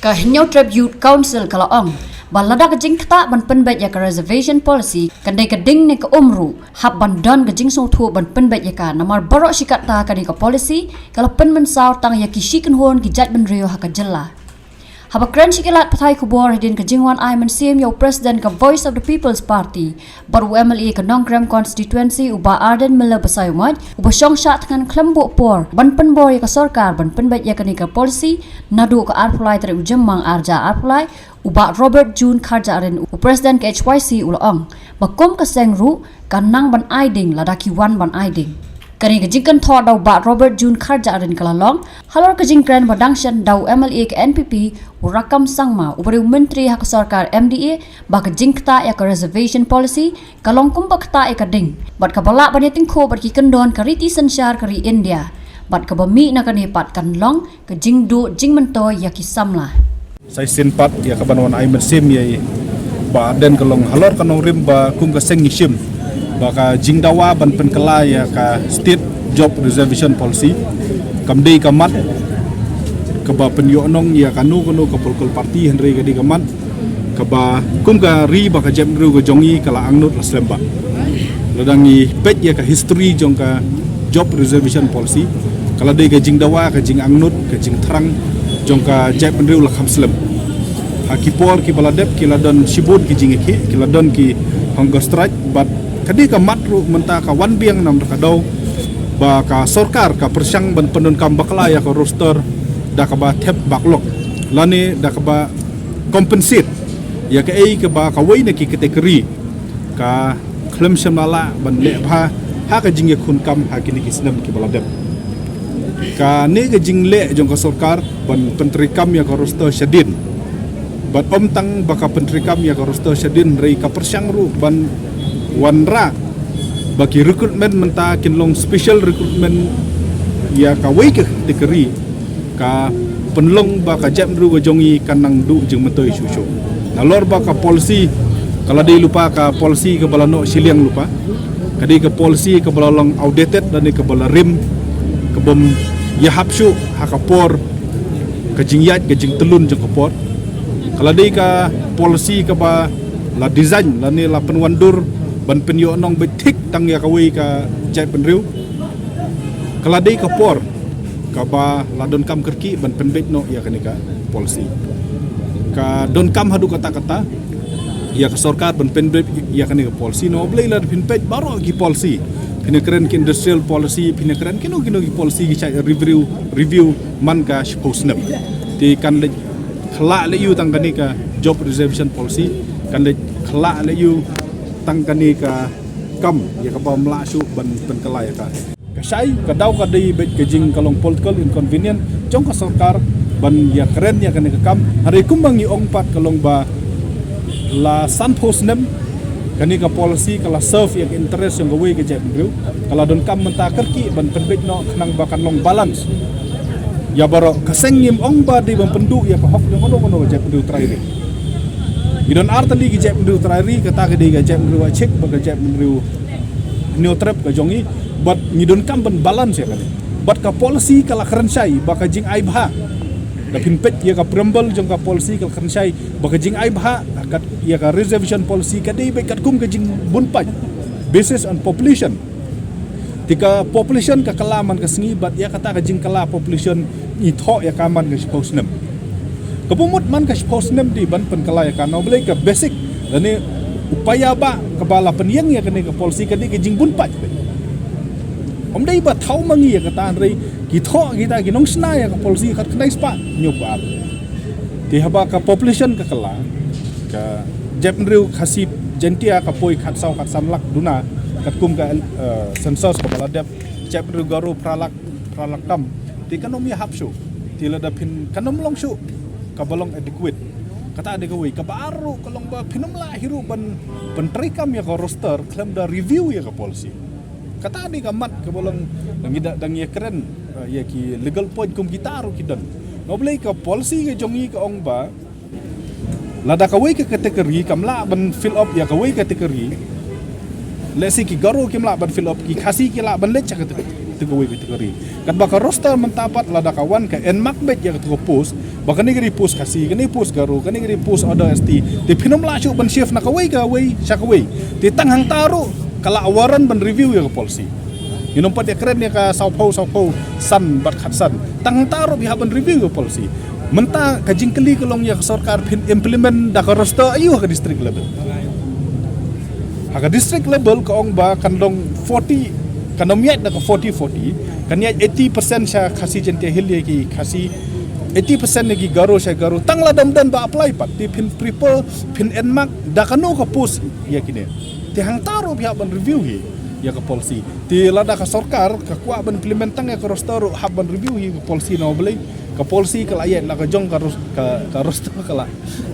ka Hinyo Trib Youth Council kalaong balada kajing kata ban penbet ya ka reservation policy kandai kading ne ka umru hab bandan kajing so thu ban penbet ya ka namar barok sikata ka ni ka policy kala pen mensau tang ya kishikan hon ki jat ban rio ha ka jella haba kran sikilat pathai kubor hedin ka jingwan Ayman Sim yo president ka Voice of the People's Party baru MLA ka Nongkrem constituency uba Arden Miller Basayumaj uba syongsha dengan kelembu por ban penbor ya ka sorkar ban penbet ya ka ni ka policy nadu ka arpulai tari ujemang arja arpulai uba Robert June Kharja aren Presiden ke HYC ulaong bakom ka sengru kanang ban aiding ladaki wan ban aiding kani kajingkan thod daw ba Robert June Kharja aren kalalong halor kajingkran badangshan daw MLA ke NPP urakam sangma ubari menteri hak sarkar MDA ba kajingkta ya ka reservation policy kalong kumbakta ya kading bat kabala baniting ko bat kikendon kariti sansyar kari India bat kabami na kani pat kanlong kajingdu jingmento ya kisamla saya sinpat ya kaban Ayman Sim ya ba den kalong halor kanong rim ba kum ka seng ngisim ba ka jingdawa ban penkela ya ka state job reservation policy kamdei kamat ka ba penyonong ya kanu ka polkol parti henry ka di kamat ka ba kum ka ri ba ka jemru ka jongi kala angnut laslemba ladangi pet ya ka history jong ka job reservation policy kala dei ka jingdawa ka jing angnut ka jing thrang jongka jep menriu la khamslem hakipor ki baladep ki ladon shibut ki jingeki ki ladon ki hunger strike but kadi ka matru menta ka wan biang nam ka daw ba ka sarkar ka persyang ban pendon kam bakla ya ka roster da ka ba thep baklok lani da ka ba compensate ya ka ei ka ba ka waina ki kategori ka khlem shamala ban le pha ha ka jinge khun kam ha ki ni ki snam ki baladep ka ne ga jingle jong ka sarkar ban pentrikam ya ka roster syadin bat om tang baka pentrikam ya ka roster syadin rei ka persyang ru ban wanra bagi recruitment menta kinlong special recruitment ya ka wei ke kategori ka penlong baka jam ru ga jongi kanang du jeng mentoi susu nalor baka policy kalau dia lupa ka policy ke balano siliang lupa kadi ke policy ke balalong outdated dan ke balarim kebom ya hapsu hakapor kajingyat kajing telun jeng kapor kalau dia ka policy ka ba la design la ni la penwandur ban penyo nong betik tang ya kawi ka jai penriu kalau dia kapor ka ba la don kam kerki ban penbet no ya kanika policy ka don kam hadu kata-kata ya ka sarkar ban penbet ya kanika policy no boleh la penbet baru ki policy pinakeren ki industrial policy pinakeren kino ki policy ki review man ka posnap ti kan le khla le yu tang kani ka job reservation policy kan le khla le yu tang kani ka kam ya ka bom la su ban penkela ya ka sai ka daw ka dei bet ke jing kalong political inconvenient jong ka sarkar ban ya keren ya kani ka kam hari kumbang ni ong pat kalong ba la san posnap kani ka policy kala serve yang interest yang gawe ke jep bro kala don kam menta kerki ban penbet no khnang bakan long balance ya baro kasengim ong ba di ban pendu ya ka hok no jep bro trairi idon artali ki jep bro trairi kata ke di ka jep bro check ba ka jep bro neutral ka jongi but ngidon kam ban balance ya kali but ka policy kala kerensai ba ka jing ai bha da pinpet ya ka prembal jong ka policy kal kerensai ba ka jing ai bha kat ya ka reservation policy kadai be kat kum ka jing bunpaj basis on population tika population ka kalaman ka sengi bat ya kata ka jing kala population ni tho ya kaman ka posnem kapumut man ka posnem di ban pen kala ya ka no boleh ka basic dani upaya ba kabala penyang ya kani ka policy kadai ka jing bunpaj om dai ba thau mangi ya kata rei ki tho kita ki nong sna ya ka policy khat knai spa nyubar ti haba ka population ka kala ka jepnriu khasip jentia ka poi khat sau khat samlak duna kat kum ka sensors ka baladep jepnriu garu pralak tam ti kanomi hapsu ti lada pin kanom long su ka balong adequate kata ade ka wi ka baru kalong ba pinom la hiru ban pentrikam ya ka roster claim da review ya ka policy kata ade ka mat ka balong ngida dang ya keren ya ki legal point kum kita ru kidan ngoblei ka policy ka jongi ka ong ba lada ka wei ka kategori kamla ban fill up ya ka wei kategori lesi ki garo kimla ban fill up ki khasi ki la ban lech ka tegawai kategori kan baka roster mentapat lada kawan ka en makbet ya ketua post baka ni gari post kasih kani post garu kani gari post order ST ti pinum la chu ban chef na kawai syakawai ti tanghang taru kala awaran ban review ya ke polisi Inum pat ya keren ya ka Sao Paulo san bat khatsan tanghang taru biha ban review ke polisi menta ka jingkeli kelong ya ke sarkar pin implement da ka roster ayu ka district level Haka district level ka ong ba kandong 40 kanomiat na ka 40 kanya 80% siya kasi jentia hil ya ki kasi 80% lagi garo siya garo tangla damdan ba apply pat di pin people pin enmak da kanu ka post ya kini ti hang taro biha ban review hi ya ka policy ti lada ka sarkar ka kuat ban implementang ya ka roster hab ban review hi ka policy na boleh ka policy kala ayat la ka jong ka roster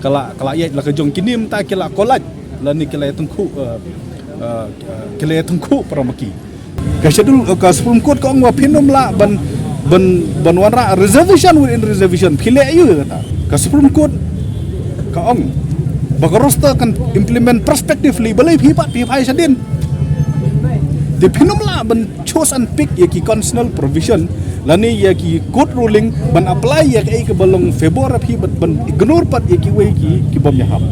kala ayat la ka jong kini mta kila kolaj lani kila tungku paramaki ka schedule ka Supreme Court ka ngwa pinum la ban wanra reservation within reservation phile ayu kata ka Supreme Court ka ong baka roster kan implement prospectively balai phipat phai sadin de pinum la ban choose and pick ya ki constitutional provision lani ya ki court ruling ban apply ya kai ke balong February phi ban ignore pat ya ki wei ki bom ya hap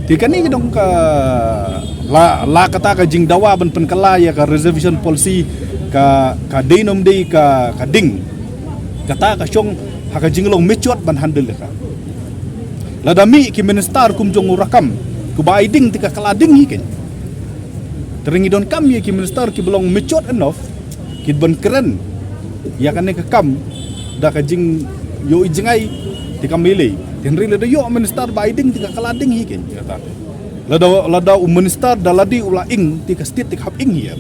Tikani dong ka la kata ka jing dawa ban penkala ya ka reservation policy ka denom dei ka ding kata ka syong haka jinglong mechot ban handle ka ladami ki minister kum jong rakam ku bai ding tika kalading hiken teringi don kam ya ki minister ki belong mechot enough ki ban keren ya kan ka kam da ka jing yo ijngai tika milei Henry lada yo minister Biden tika kalading hiken kata lada minister daladi ula ing tika state tik hab ing ya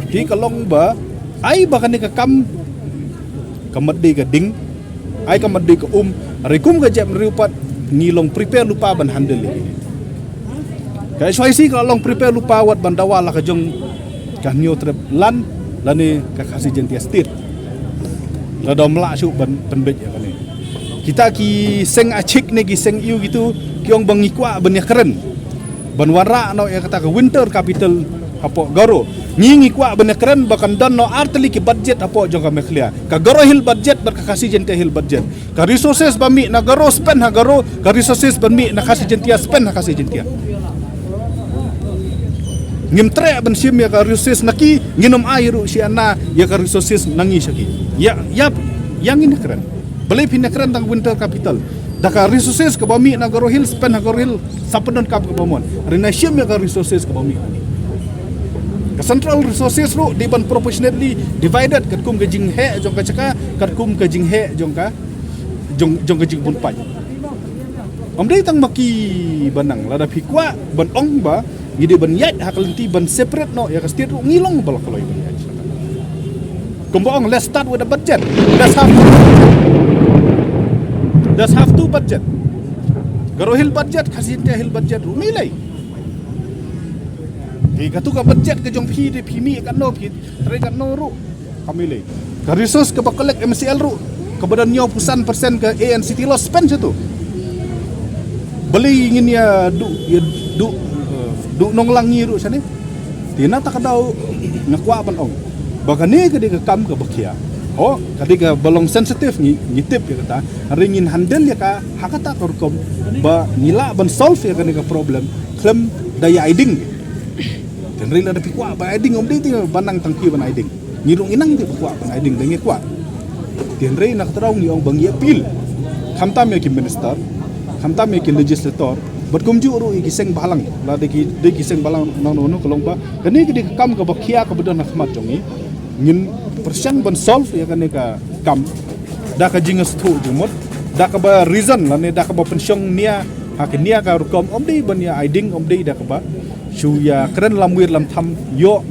ti kalong ba ai ba kan ka kam kamadi ka ding ai kamadi ka rekum ka jam riupat ngilong prepare lupa ban handle ini ka SYC kalong prepare lupa wat bandawa la ka jong ka new trip lan lani ka kasih jentia state lada mla su ban penbet ya kan kita ki seng acik ne ki seng iu gitu kiong bangi kwa ban ya keren ban warra no ya kata ka winter capital apo garo ngingi kwa ban ya keren bakan dan no artli ki budget apo jong ka meklia ka garo hil budget bar ka kasih jentia hil budget ka resources bami na garo spend ha garo ka resources bami na kasih jentia spend ha kasih jentia ngim tre ban sim ya ka resources naki nginom air si ana ya ka resources nangi saki ya yang ini keren Beli pindah keren tang winter capital. Daka resources ke bami na garo hill spend na garo hill sapenon kap ke bamon. Rina syam ya ka resources ke bami. Ka central resources ru di ban proportionately divided kat kum ke jing he jong ka caka kat kum ke jing he jong ka jing pun pai. Amdai tang maki banang lada pikwa ban ong ba gide ban yat hakalenti ban separate no ya ka state ru ngilong bal kalau ban yat. Kumbong let's start with the budget. Let's have two budget. Garo hil budget kasih dia hil budget ru nilai. Katu ka budget ke jong phi de phimi kan no phi tre kan no ru kamile. Ka resource ke bakolek MCL ru ke badan nyo pusan persen ke ANCT lo spend situ. Beli ingin ya du nonglangi ru sane. Tina tak kadau ngakwa ban ong. Baka ni ke de kam ke bakia. Oh, ketika belum sensitif ngitip ya kata, ringin handle ya ka hakata korkom ba nila ban solve ya kan problem klem daya aiding. Dan rila ada pikwa ba aiding om ti banang tangki ban aiding. Ngirung inang ti pikwa ban aiding dengi kwa. Dan rila nak terang ni ong bangi appeal. Khamtam ya ki minister, khamtam ya ki legislator, berkumju ru giseng balang. La de giseng balang nang no kolong ba. Kani ke kam ka bakia ka bedan khmat jongi. Ngin persian ban solve ya kan ka kam da ka jingas thu jumot da ka ba reason la ne da ka ba pensiong nia hakin nia ka rukom om dei ban ya aiding om dei da ka ba shu ya kren lamwir lam tham yo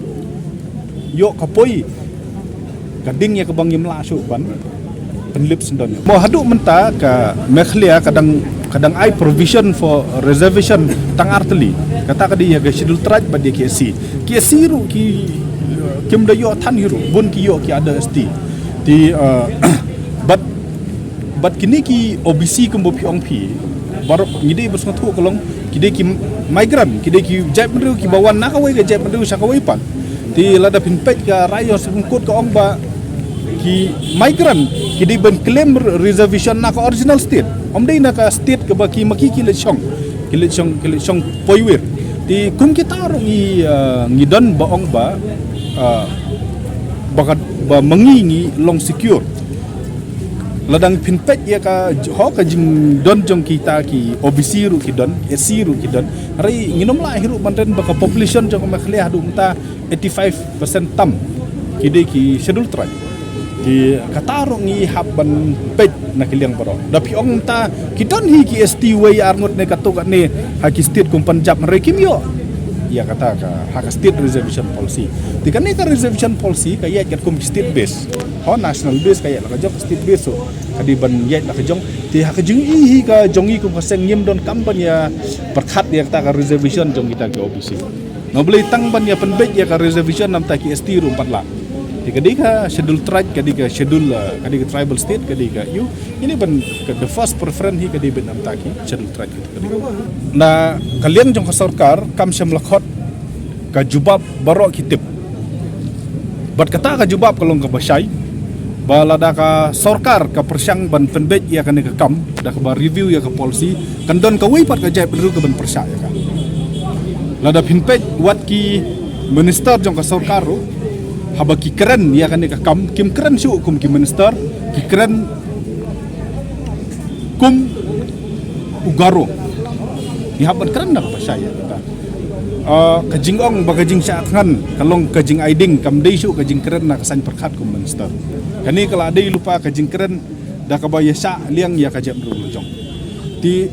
kapoi ka ding ya ka bang yimla shu ban penlip sendon mo hadu menta ka mekhlia kadang ai provision for reservation tang artli kata ka dia ga schedule traj ba dia KSC ru ki kim da yo than hiru bun ki yo ki ada sti di but kini ki OBC kumbo pi ong pi barok ngide bus ngatu kolong kide ki migrant kide ki jap mendu ki bawan na kawai ke jap mendu sakawai pan Ti lada pinpet ka rayo sungkut ka ong ba ki migrant ki di ben claim reservation na ka original state. Dei na ka state ka ba ki makikilit siyong poiwir. Ti kung kita ro ngidon ba ong ba bakat ba mangingi long secure ladang pinpet ya ka ho ka jing don jong kita ki OBC ru ki don SC ru ki don rai nginom la hiru manten baka population jong makhle hadu mta 85% tam ki de ki schedule tribe ki kataro ngi habban pet na kiliang baro dapi ong ta ki don hi ki ST way arngot ne katuk ne ha ki state kum Punjab rai kimyo ya kata ka hak state reservation policy tika ne ka reservation policy ka yat kum state base ho national base ka yat la jong state base so kadi ban yat la jong ti hak jing hi ka jongi kum kaseng nyem don kampan ya perkhat ya kata ka reservation jong kita ke OBC no boleh tang ban ya penbet ya ka reservation nam ta ki ST ru 4 la tika di ka schedule tribe kadi ka schedule kadi ka tribal state kadi ka you ini ban the first preference hi kadi ben nam ta ki schedule tribe na kalian jong ka sarkar kam syam lakhot ka jubab barok kitip bat kata ka jubab kalong ka basyai balada ka sarkar ka persyang ban penbet ya kan ka kam da ka ba review ya ka policy kan don ka wi pat ka jai pedru ka ban persya ya ka lada pinpet wat ki minister jong ka sarkar ro haba ki keren ya kan ka kam kim keren su kum ki minister ki keren kum ugaro ni haban keren nak pasaya ta kajing ong bagajing syatngan kalong kajing aiding kam dei su kajing keren nak san perkhat kum minister kani kala dei lupa kajing keren da ka baya sa liang ya kajam ru jong ti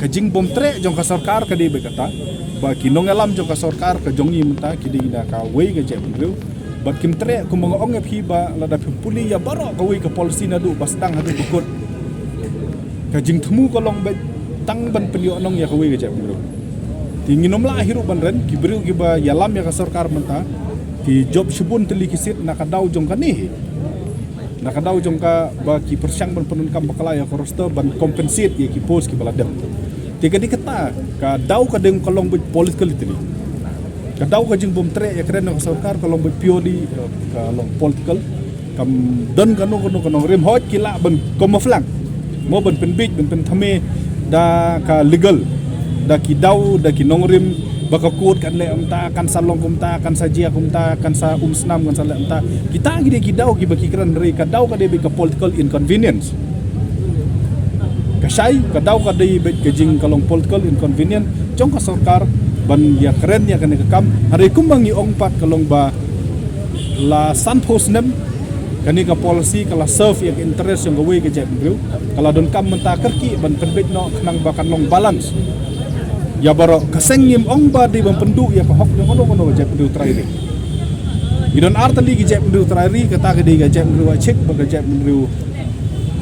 kajing bom tre jong ka sarkar ka dei be kata ba kinong alam jong ka sarkar ka jong ni menta ki dei da ka wei ka jam ru bat kim tre kum ong ep hi ba lada puli ya baro ka wei ka policy na du basdang hadu bukut kajing themu kolong be tang ban pelio nong ya kawe gajak bro tinginom la hiru ban ren ki bru ki ba yalam ya ka sarkar menta ki job subun teli kisit nakadaw jong kani nakadaw jong ka ba ki persyang ban penun kam bakala ya korosto ban compensate ya ki post ki baladem tiga di kata ka daw ka deng kolong be political itini ka daw ka jing bom tre ya kren ka sarkar kolong be purely ka long political kam don kanu rim hot kila ban komoflang mo ban penbit ban penthame da ka legal da ki daw da ki nongrim baka kut kan le amta kan salong kumta kan sajia kumta kan sa snam kan sa le amta kita gide ki daw ki baki kran re ka daw ka de ka political inconvenience ka sai ka daw ka de be ka jing kalong political inconvenience jong ka sarkar ban ya keren ya kan ka kam hari kumbang ong pat kalong ba la santos nem kani ka policy kala serve yang interest yang gawe ke jam bro kala don kam menta kerki ban penbet no knang bakan long balance ya baro kasengim ong ba di ban penduk ya ka hok no jam bro trairi idon artali ki jam bro trairi kata ke di ga jam bro check ba ga jam bro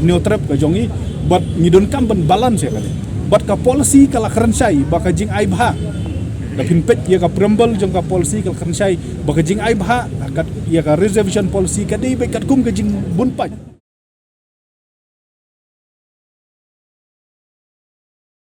new trap ka jongi but ngidon kam ban balance ya kali but ka policy kala kerensai ba ka jing ai bha da pinpet ya ka prembel jong ka policy kal kerensai ba ka jing ai bha kat ya ka reservation policy ka dei be kat kum ka jing bunpai